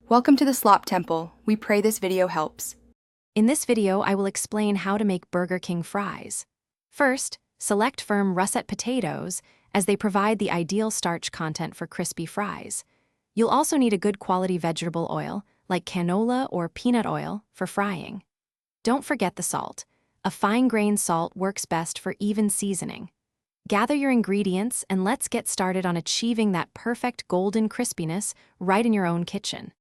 Welcome to the Slop Temple. We pray this video helps. In this video, I will explain how to make Burger King fries. First, select firm russet potatoes, as they provide the ideal starch content for crispy fries. You'll also need a good quality vegetable oil, like canola or peanut oil, for frying. Don't forget the salt. A fine-grained salt works best for even seasoning. Gather your ingredients and let's get started on achieving that perfect golden crispiness right in your own kitchen.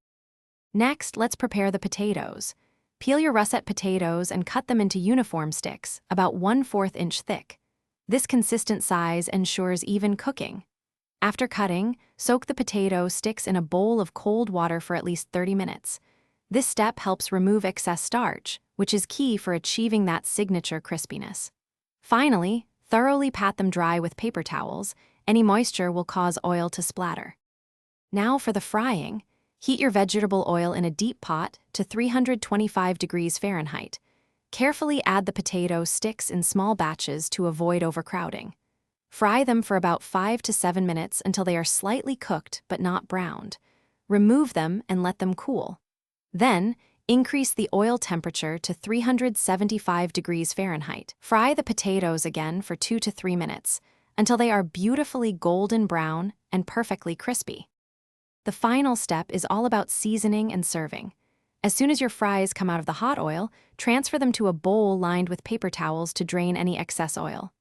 Next, let's prepare the potatoes. Peel your russet potatoes and cut them into uniform sticks, about 1/4 inch thick. This consistent size ensures even cooking. After cutting, soak the potato sticks in a bowl of cold water for at least 30 minutes. This step helps remove excess starch, which is key for achieving that signature crispiness. Finally, thoroughly pat them dry with paper towels. Any moisture will cause oil to splatter. Now for the frying. Heat your vegetable oil in a deep pot to 325 degrees Fahrenheit. Carefully add the potato sticks in small batches to avoid overcrowding. Fry them for about 5 to 7 minutes until they are slightly cooked but not browned. Remove them and let them cool. Then, increase the oil temperature to 375 degrees Fahrenheit. Fry the potatoes again for 2 to 3 minutes until they are beautifully golden brown and perfectly crispy. The final step is all about seasoning and serving. As soon as your fries come out of the hot oil, transfer them to a bowl lined with paper towels to drain any excess oil.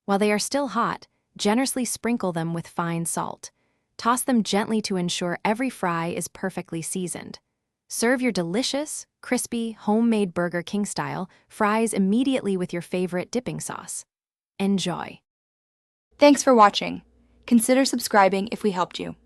While they are still hot, generously sprinkle them with fine salt. Toss them gently to ensure every fry is perfectly seasoned. Serve your delicious, crispy, homemade Burger King style fries immediately with your favorite dipping sauce. Enjoy! Thanks for watching. Consider subscribing if we helped you.